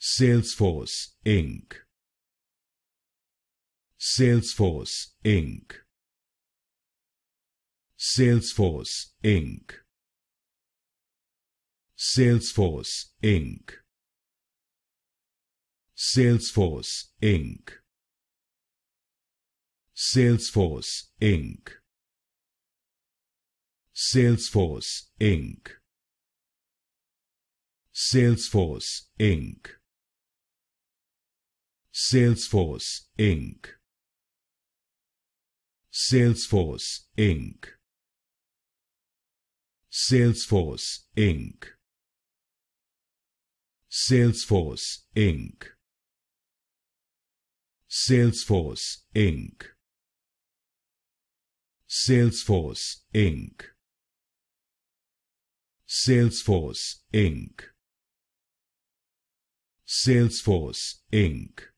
Salesforce Inc. Salesforce Inc. Salesforce Inc. Salesforce Inc. Salesforce Inc. Salesforce Inc. Salesforce Inc. Salesforce Inc. Salesforce Inc. Salesforce Inc. Salesforce Inc. Salesforce Inc. Salesforce Inc. Salesforce Inc. Salesforce Inc. Salesforce Inc.